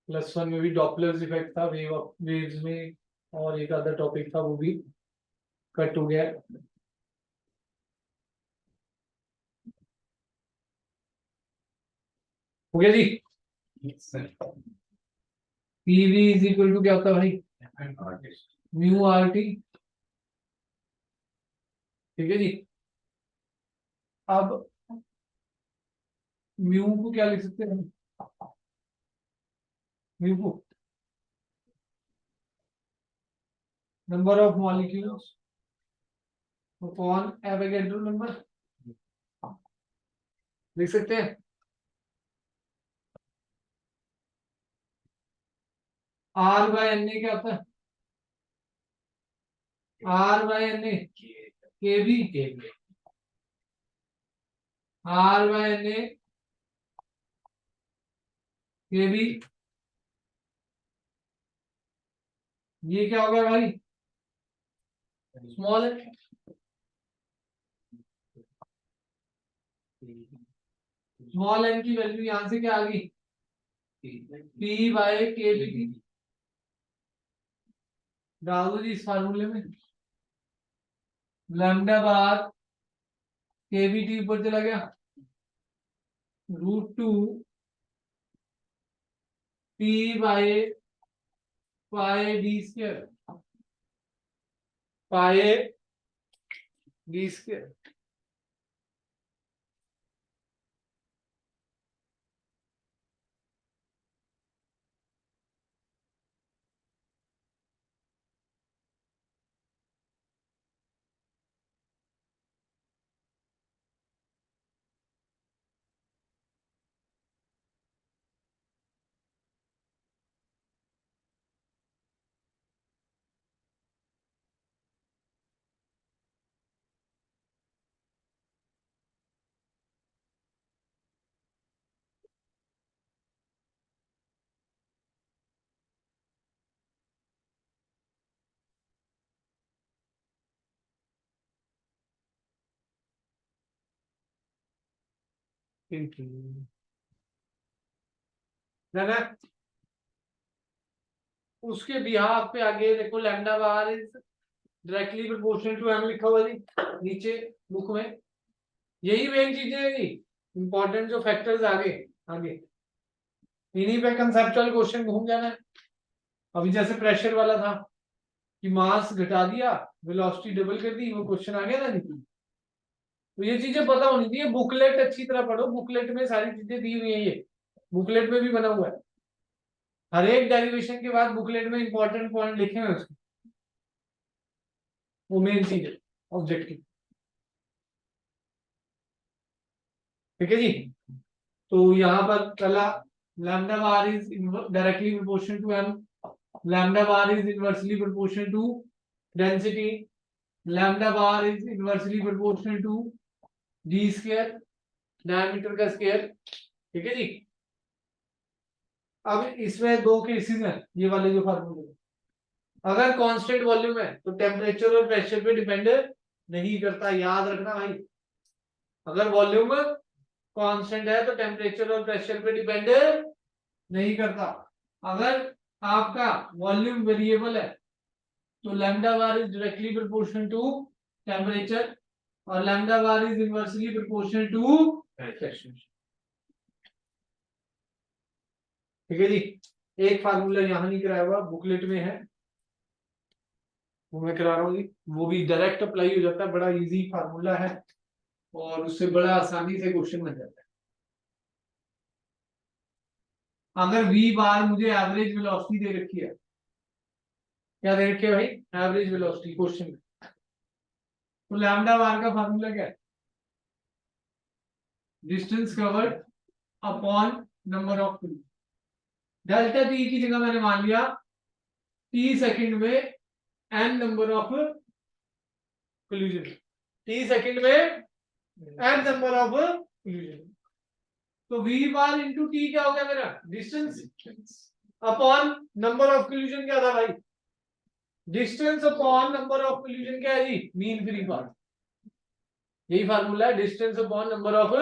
+1 में भी डॉपलर्स इफेक्ट था, वेव्स में, और एक अदर टॉपिक था वो भी कट हो गया है। हो गया जी। पीवी इज इक्वल टू क्या होता है भाई, म्यू आर टी, ठीक है जी। अब म्यू को क्या लिख सकते हैं, म्यू को number of molecules upon Avogadro number लिख सकते हैं। आर बाय एन ए क्या होता है, are by N A K B, R by N A K B, ये क्या हो गया भाई, स्मॉल है, स्मॉल एन की वैल्यू यहां से क्या आ गई, पी बाय के बी टी, डाल दो जी इस फार्मूले में, लैम्डा बार के बी टी ऊपर चला गया, √2 P by pi D square, pi D square, ना उसके बिहाफ पे आगे देखो, lambda bar is directly proportional to M लिखा हुआ जी नीचे बुक में, यही मेन चीजें हैं जी, इंपॉर्टेंट जो फैक्टर्स आगे आगे इन्हीं पे कंसेप्चुअल क्वेश्चन घूम जाना है। अभी जैसे प्रेशर वाला था कि मास घटा दिया, वेलोसिटी डबल कर दी, वो क्वेश्चन आ गया ना जी। तो ये चीजें पता होनी चाहिए, बुकलेट अच्छी तरह पढ़ो, बुकलेट में सारी चीजें दी हुई है, ये बुकलेट में भी बना हुआ है, हर एक डेरिवेशन के बाद बुकलेट में इंपॉर्टेंट पॉइंट लिखे हुए उसके, वो मेन चीज है ऑब्जेक्टिव, ठीक है जी। तो यहाँ पर पहला lambda bar is directly proportional to M, lambda bar is inversely proportional to density, lambda bar is inversely proportional to D square, diameter का स्क्वायर, ठीक है जी। अब इसमें दो केसेस हैं, ये वाले जो फार्मूले, अगर कांस्टेंट वॉल्यूम है तो टेम्परेचर और प्रेशर पे डिपेंड नहीं करता, याद रखना भाई, अगर वॉल्यूम कांस्टेंट है तो टेम्परेचर और प्रेशर पे डिपेंड नहीं करता, अगर आपका वॉल्यूम वेरिएबल है तो lambda bar is directly proportional to temperature और lambda bar is inversely proportional to pressure, ठीक है जी। एक फार्मूला यहां नहीं कराया हुआ, बुकलेट में है, वो मैं करा रहा हूँ जी, वो भी डायरेक्ट अप्लाई हो जाता है, बड़ा इजी फार्मूला है और उससे बड़ा आसानी से क्वेश्चन बन जाता है। अगर v बार मुझे एवरेज वेलोसिटी दे रखी है, क्या दे रखी है भाई, एवरेज वेलोसिटी क्वेश्चन में, तो लैम्डा बार का फार्मूला क्या है, distance covered upon number of collision. Delta T की जगह मैंने मान लिया टी सेकंड में N number of collision, T second में एन नंबर ऑफ कोलिजन। तो v बार इंटू टी क्या हो गया मेरा, distance upon number of collision क्या था भाई, distance upon number of collision क्या है जी, मीन फ्री पाथ। यही फार्मूला है, डिस्टेंस अपॉन नंबर ऑफ।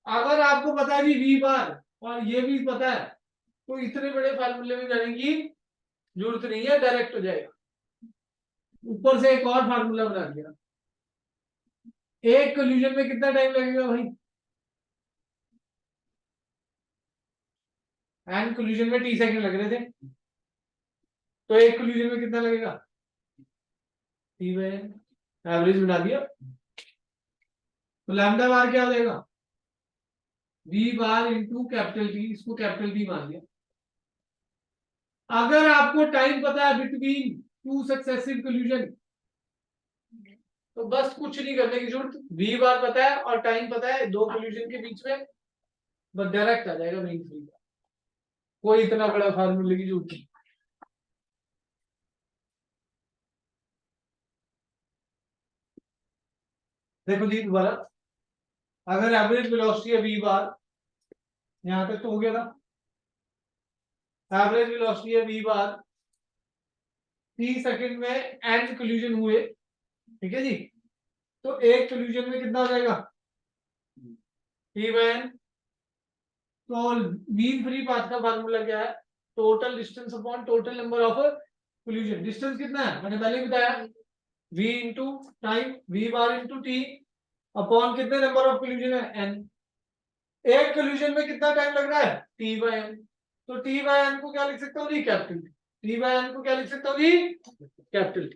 अगर आपको पता है जी v बार और ये भी पता है तो इतने बड़े फार्मूले में जाने की जरूरत नहीं है, डायरेक्ट हो जाएगा। ऊपर से एक और फार्मूला बना दिया। एक कोलिजन में कितना टाइम लगेगा भाई, एन कोलिजन में टी सेकंड लग रहे थे, तो एक कोलिजन में कितना लगेगा, टी बाय एन। एवरेज बना दिया, तो लैम्डा बार क्या हो जाएगा, V bar into capital T, इसको कैपिटल टी मान लिया। अगर आपको टाइम पता है बिटवीन टू सक्सेसिव कोलिजन, तो बस कुछ नहीं करने की जरूरत, वी बार पता है और टाइम पता है दो कोलिजन के बीच में, बस डायरेक्ट आ जाएगा मीन फ्री का। कोई इतना बड़ा फार्मूले की जरूरत नहीं। देखो जी दोबारा, अगर एवरेज वेलोसिटी है वी बार, यहां तक तो हो गया था, एवरेज वेलोसिटी है वी बार, 30 सेकंड में एन कोलिजन हुए, ठीक है जी, तो एक कोलिजन में कितना हो जाएगा, टी बाय एन। तो मीन फ्री पाथ का फार्मूला क्या है, total distance upon total number of collision. Distance कितना है मैंने पहले ही बताया, v into time, v bar into T, upon कितने नंबर ऑफ कोलिजन है, n। एक कोलिजन में कितना टाइम लग रहा है, t बाय n। तो t बाय n को क्या लिख सकता हूँ जी, कैपिटल t बाय n को क्या लिख सकता हूँ जी, कैपिटल।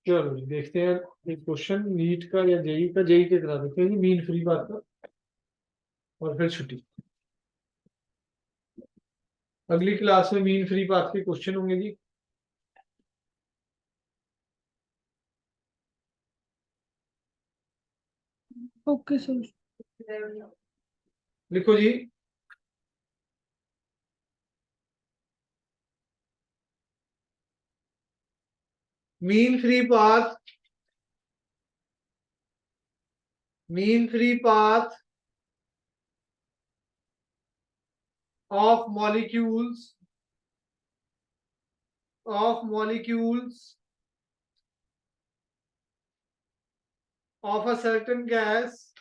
चलो जी देखते हैं एक क्वेश्चन नीट का या जेई का, जेई के करा देते हैं जी मीन फ्री पाथ का, और फिर छुट्टी। अगली क्लास में मीन फ्री पाथ के क्वेश्चन होंगे जी। Okay sir. लिखो जी, mean free path, mean free path of molecules of a certain gas,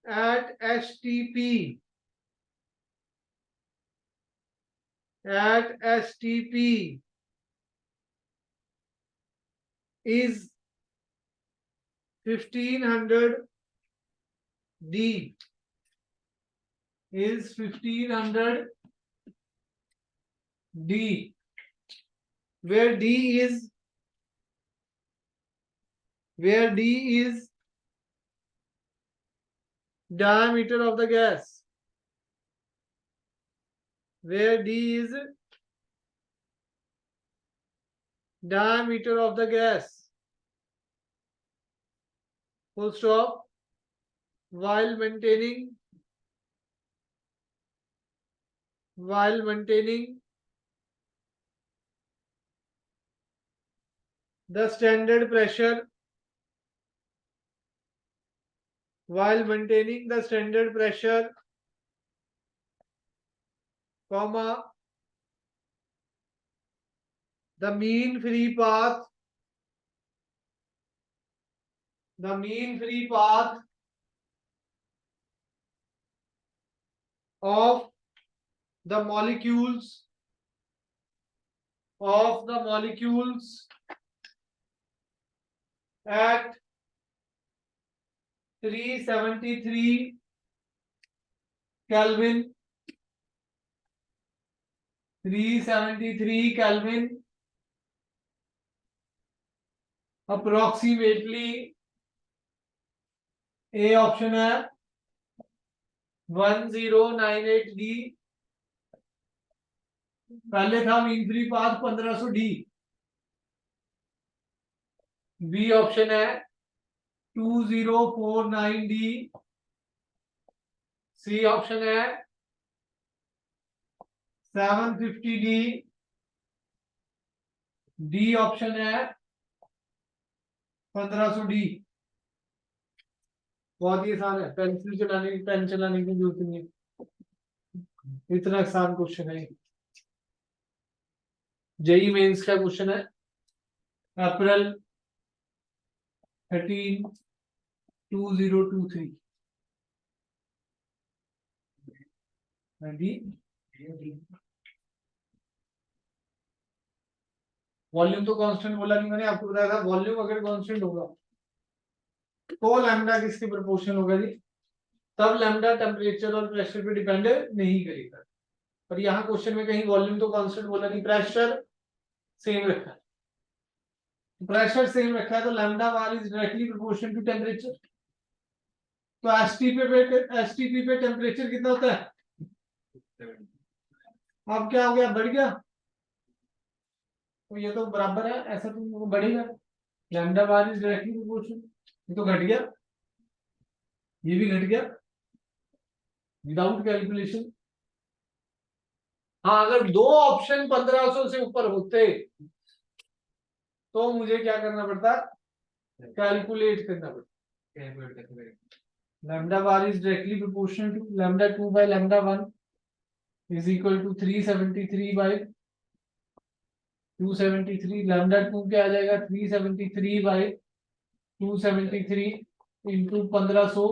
at STP, is 1500 D, is 1500 D, where D is diameter of the gas, where D is diameter of the gas, full stop, while maintaining the standard pressure, comma, the mean free path of the molecules at 373 Kelvin, approximately, A option है 1098 D, पहले था मीन फ्री पाथ 1500 D, बी ऑप्शन है 2049D, सी ऑप्शन है 750D, डी ऑप्शन है 1500D। बहुत ही आसान है, पेंसिल चलाने की पेन चलाने की जरूरत नहीं है, इतना आसान क्वेश्चन है। जेई मेंस का क्वेश्चन है, अप्रैल 13, 2023। वॉल्यूम तो कांस्टेंट बोला नहीं मैंने, आपको बताया था वॉल्यूम अगर कांस्टेंट होगा तो लैम्डा किसके प्रोपोर्शनल होगा जी, तब लैम्डा टेम्परेचर और प्रेशर पे डिपेंड नहीं करेगा। पर यहाँ क्वेश्चन में कहीं वॉल्यूम तो कांस्टेंट बोला नहीं, प्रेशर सेम रखा है, प्रेशर सेम रखा है तो lambda bar is directly proportional to temperature. तो एसटीपी पे टेम्परेचर कितना होता है, अब क्या हो गया, बढ़ गया, तो ये तो बराबर है, ऐसा तो बढ़ेगा, lambda bar is directly proportional, ये तो घट गया, ये भी घट गया विदाउट कैलकुलेशन। हाँ अगर दो ऑप्शन 1500 से ऊपर होते तो मुझे क्या करना पड़ता, कैलकुलेट करना पड़ता। Lambda bar is directly proportional to lambda 2 by lambda 1 is equal to 373 by 273। Lambda 2 क्या आ जाएगा, 373 बाय 273 इंटू 1500।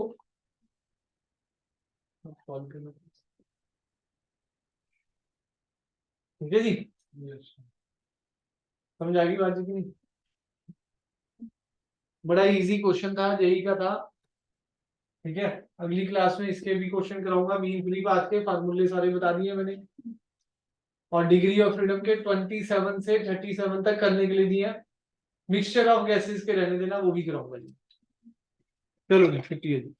ठीक है जी, समझ आ गई बात जी की नहीं? बड़ा इजी क्वेश्चन था, जेई का था। ठीक है, अगली क्लास में इसके भी क्वेश्चन कराऊंगा, मीन फ्री बात के फार्मूले सारे बता दिए मैंने, और डिग्री ऑफ फ्रीडम के 27 से 37 तक करने के लिए दिया, मिक्सचर ऑफ गैसेस के रहने देना वो भी कराऊंगा जी। चलो जी, छुट्टी है जी।